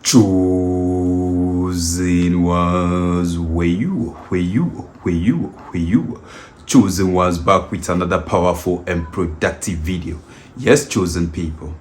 Chosen ones, where you. Chosen ones back with another powerful and productive video. Yes, chosen people.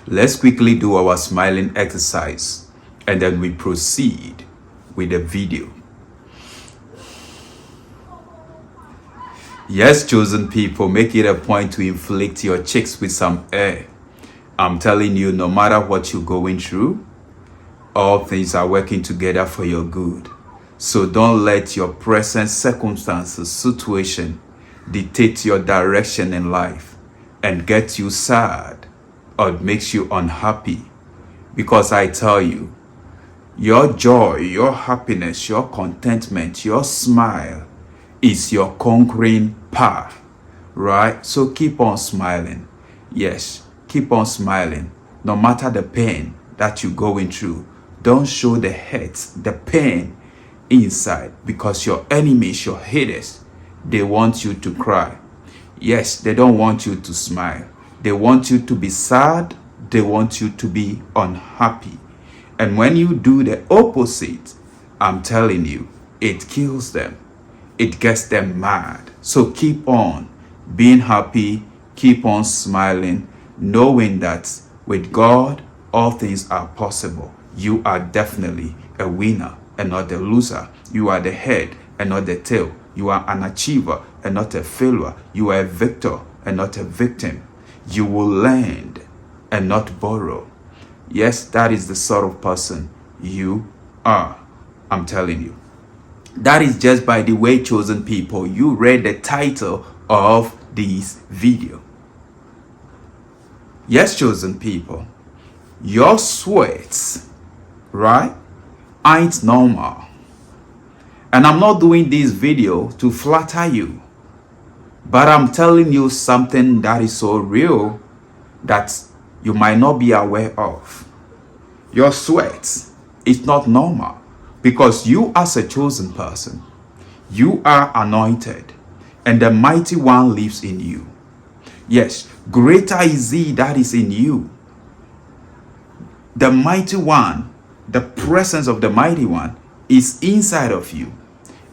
Let's quickly do our smiling exercise and then we proceed with the video. Yes, chosen people, make it a point to inflict your cheeks with some air. I'm telling you, no matter what you're going through, all things are working together for your good. So don't let your present circumstances, situation dictate your direction in life and get you sad or makes you unhappy. Because I tell you, your joy, your happiness, your contentment, your smile is your conquering power, right? So keep on smiling. Yes, keep on smiling. No matter the pain that you're going through, don't show the hurt, the pain inside, because your enemies, your haters, they want you to cry. Yes, they don't want you to smile. They want you to be sad. They want you to be unhappy. And when you do the opposite, I'm telling you, it kills them. It gets them mad. So keep on being happy, keep on smiling, knowing that with God, all things are possible. You are definitely a winner and not a loser. You are the head and not the tail. You are an achiever and not a failure. You are a victor and not a victim. You will lend and not borrow. Yes, that is the sort of person you are. I'm telling you. That is just by the way, chosen people, you read the title of this video. Yes, chosen people, your sweats, right, ain't normal. And I'm not doing this video to flatter you, but I'm telling you something that is so real that you might not be aware of. Your sweat is not normal. Because you as a chosen person, you are anointed and the mighty one lives in you. Yes, greater is he that is in you. The mighty one, the presence of the mighty one is inside of you.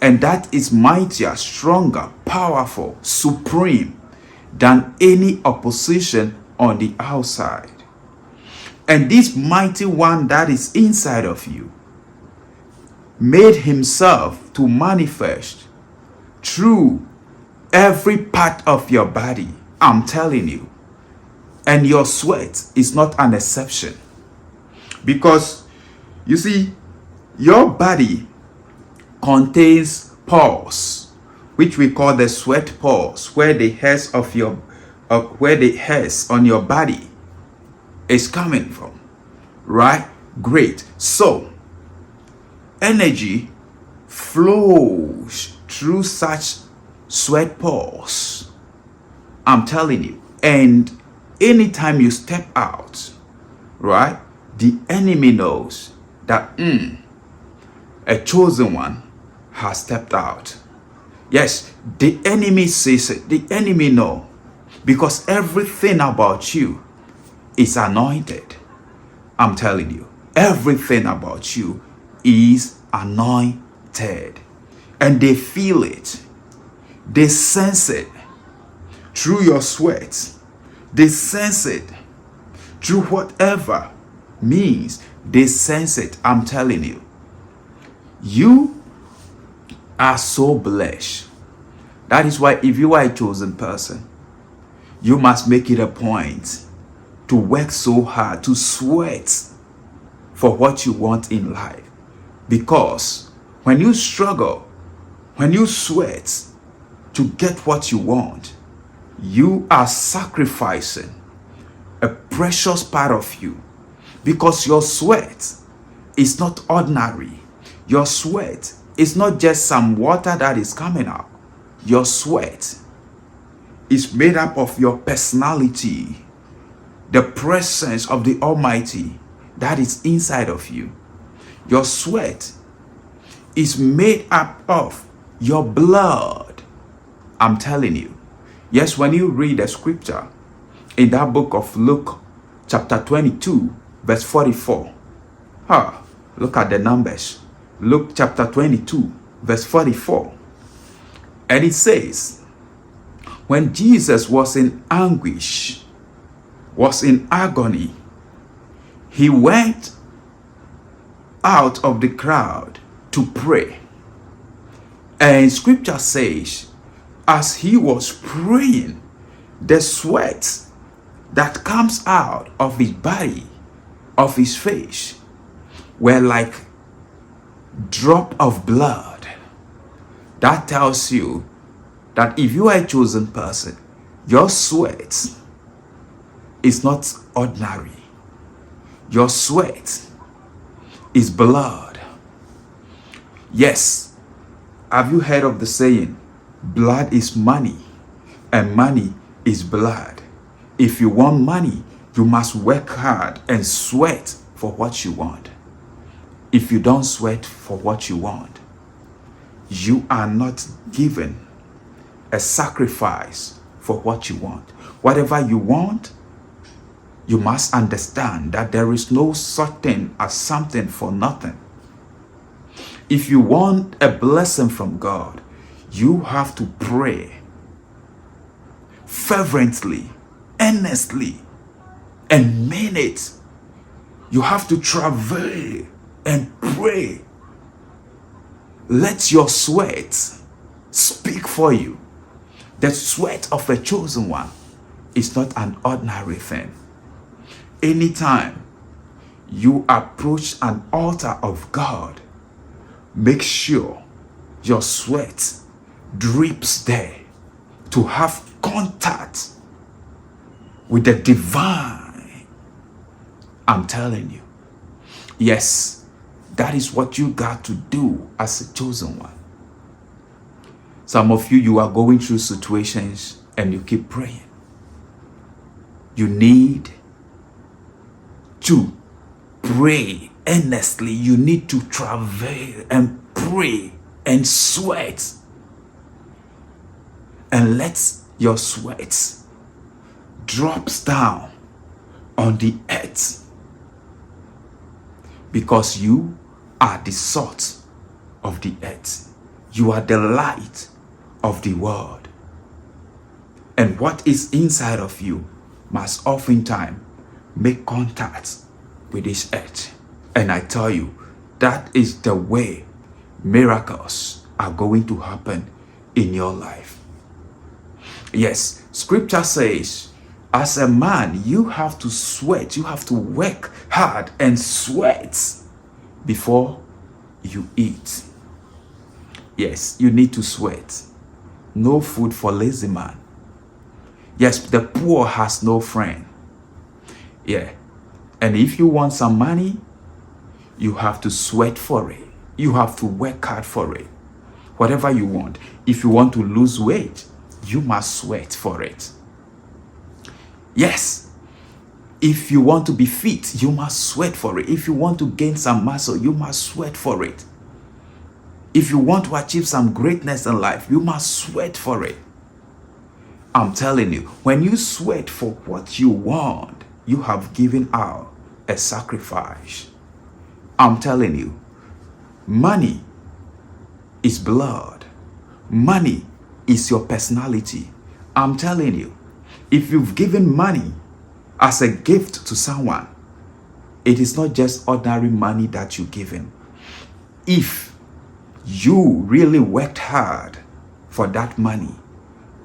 And that is mightier, stronger, powerful, supreme than any opposition on the outside. And this mighty one that is inside of you made himself to manifest through every part of your body. I'm telling you. And your sweat is not an exception. Because, you see, your body contains pores, which we call the sweat pores, where the hairs of your, where the hairs on your body is coming from. Right? Great. So, energy flows through such sweat pores. I'm telling you. And anytime you step out, right, the enemy knows that a chosen one has stepped out. Yes, the enemy says it. The enemy knows. Because everything about you is anointed. I'm telling you. Everything about you is anointed, and they feel it, they sense it through your sweat, they sense it through whatever means, they sense it. I'm telling you, you are so blessed. That is why if you are a chosen person, you must make it a point to work so hard, to sweat for what you want in life. Because when you struggle, when you sweat to get what you want, you are sacrificing a precious part of you. Because your sweat is not ordinary. Your sweat is not just some water that is coming out. Your sweat is made up of your personality, the presence of the Almighty that is inside of you. Your sweat is made up of your blood. I'm telling you. Yes, when you read the scripture in that book of Luke, chapter 22, verse 44, Look at the numbers. Luke chapter 22, verse 44. And it says, when Jesus was in anguish, was in agony, he went out of the crowd to pray. And scripture says, as he was praying, the sweat that comes out of his body, of his face, were like drop of blood. That tells you that if you are a chosen person, your sweat is not ordinary. Your sweat is blood. Yes, have you heard of the saying, blood is money and money is blood? If you want money, you must work hard and sweat for what you want. If you don't sweat for what you want, you are not given a sacrifice for what you want. Whatever you want, you must understand that there is no such thing as something for nothing. If you want a blessing from God, you have to pray fervently, earnestly, and mean it. You have to travail and pray. Let your sweat speak for you. The sweat of a chosen one is not an ordinary thing. Anytime you approach an altar of God, make sure your sweat drips there to have contact with the divine. I'm telling you. Yes, that is what you got to do as a chosen one. Some of you are going through situations and you keep praying. You need to pray earnestly. You need to travail and pray and sweat. And let your sweat drops down on the earth. Because you are the salt of the earth. You are the light of the world. And what is inside of you must oftentimes make contact with this earth. And I tell you, that is the way miracles are going to happen in your life. Yes, scripture says, as a man, you have to sweat, you have to work hard and sweat before you eat. Yes, you need to sweat. No food for lazy man. Yes, the poor has no friend. Yeah. And if you want some money, you have to sweat for it. You have to work hard for it. Whatever you want. If you want to lose weight, you must sweat for it. Yes. If you want to be fit, you must sweat for it. If you want to gain some muscle, you must sweat for it. If you want to achieve some greatness in life, you must sweat for it. I'm telling you, when you sweat for what you want, you have given out a sacrifice. I'm telling you, money is blood. Money is your personality. I'm telling you, if you've given money as a gift to someone, it is not just ordinary money that you're giving. If you really worked hard for that money,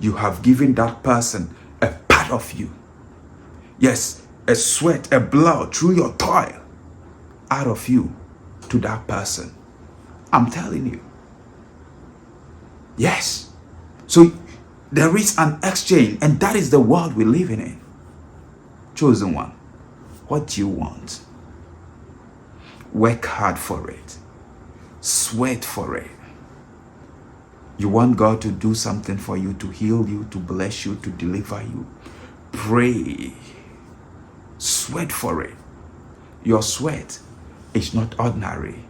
you have given that person a part of you. Yes, a sweat, a blood through your toil out of you to that person. I'm telling you. Yes. So there is an exchange, and that is the world we're living in. Chosen one, what do you want? Work hard for it. Sweat for it. You want God to do something for you, to heal you, to bless you, to deliver you. Pray. Sweat for it. Your sweat is not ordinary.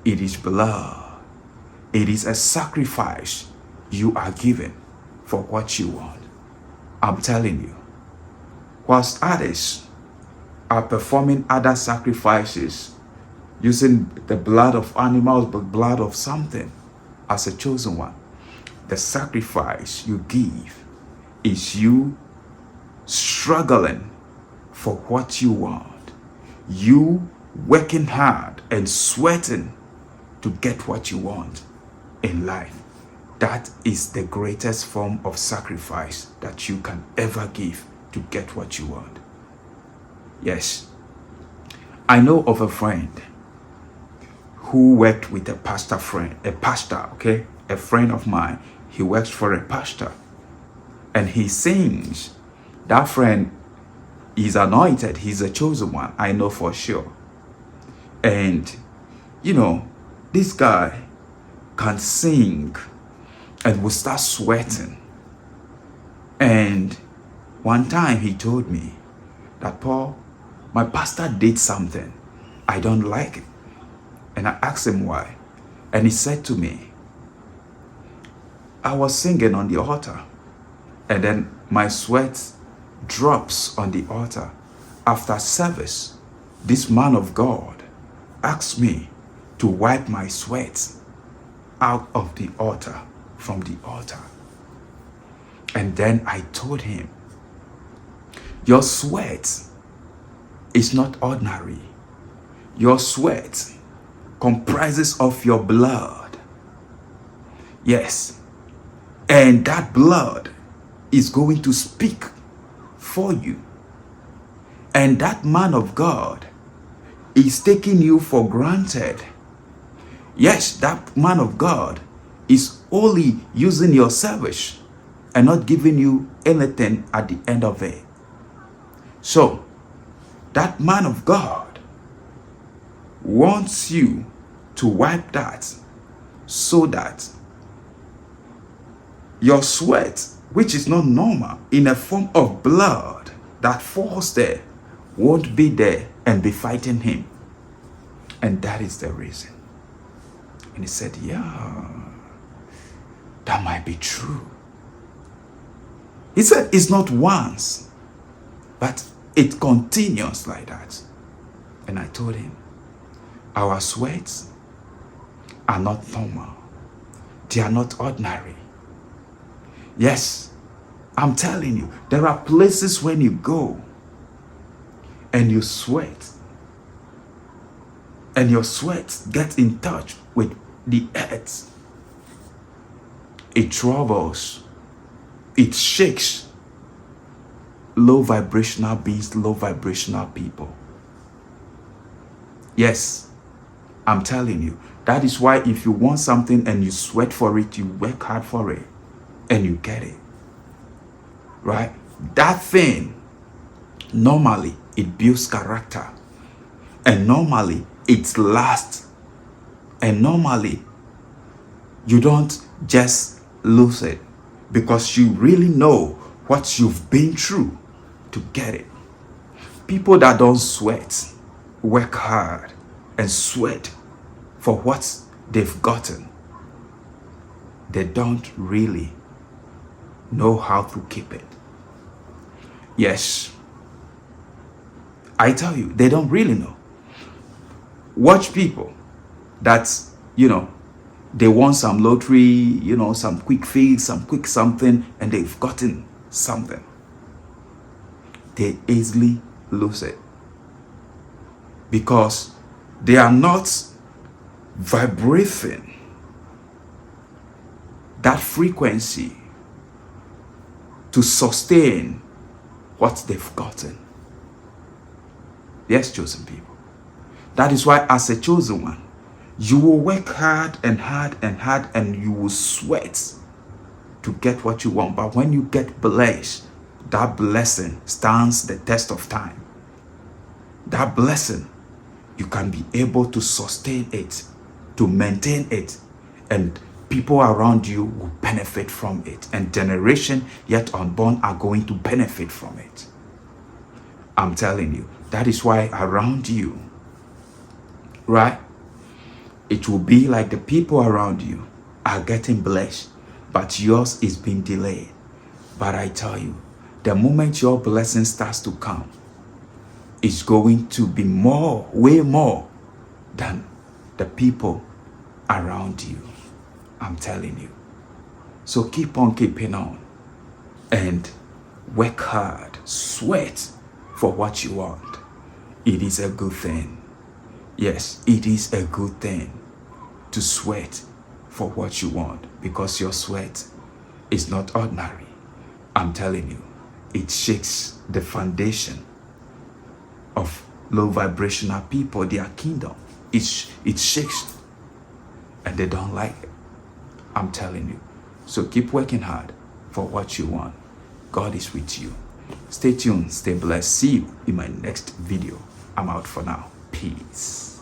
It is blood. It is a sacrifice you are giving for what you want. I'm telling you. Whilst others are performing other sacrifices using the blood of animals, but blood of something as a chosen one. The sacrifice you give is you struggling for what you want. You working hard and sweating to get what you want in life. That is the greatest form of sacrifice that you can ever give to get what you want. Yes. I know of a friend who worked with a pastor, okay? A friend of mine. He works for a pastor. And he sings. That friend is anointed. He's a chosen one. I know for sure. And, you know, this guy can sing and will start sweating. And one time he told me that, Paul, my pastor did something. I don't like it. And I asked him why. And he said to me, I was singing on the altar, and then my sweat drops on the altar. After service, this man of God asked me to wipe my sweat out of the altar, from the altar. And then I told him, your sweat is not ordinary. Your sweat comprises of your blood. Yes. And that blood is going to speak for you. And that man of God is taking you for granted. Yes, that man of God is only using your service and not giving you anything at the end of it. So, that man of God wants you to wipe that so that your sweat, which is not normal, in a form of blood that falls there, won't be there and be fighting him. And that is the reason. And he said, yeah, that might be true. He said it's not once, but it continues like that. And I told him, our sweats are not normal. They are not ordinary. Yes, I'm telling you, there are places when you go and you sweat, and your sweat gets in touch with the earth. It troubles, it shakes low vibrational beings, low vibrational people. Yes, I'm telling you. That is why if you want something and you sweat for it, you work hard for it, and you get it. Right? That thing, normally, it builds character. And normally, it lasts. And normally, you don't just lose it, because you really know what you've been through to get it. People that don't sweat work hard and sweat for what they've gotten. They don't really know how to keep it. Yes, I tell you, they don't really know. Watch people that, they want some lottery, some quick fix, some quick something, and they've gotten something. They easily lose it because they are not vibrating that frequency to sustain what they've gotten. Yes, chosen people. That is why, as a chosen one, you will work hard and hard and hard, and you will sweat to get what you want. But when you get blessed, that blessing stands the test of time. That blessing, you can be able to sustain it, to maintain it, and people around you will benefit from it, and generation yet unborn are going to benefit from it. I'm telling you, that is why around you, right, it will be like the people around you are getting blessed, but yours is being delayed. But I tell you, the moment your blessing starts to come, it's going to be more, way more than the people around you. I'm telling you. So keep on keeping on and work hard, sweat for what you want. It is a good thing. Yes, it is a good thing to sweat for what you want, because your sweat is not ordinary. I'm telling you, it shakes the foundation of low vibrational people, their kingdom. It shakes, and they don't like it. I'm telling you. So keep working hard for what you want. God is with you. Stay tuned, stay blessed. See you in my next video. I'm out for now. Peace.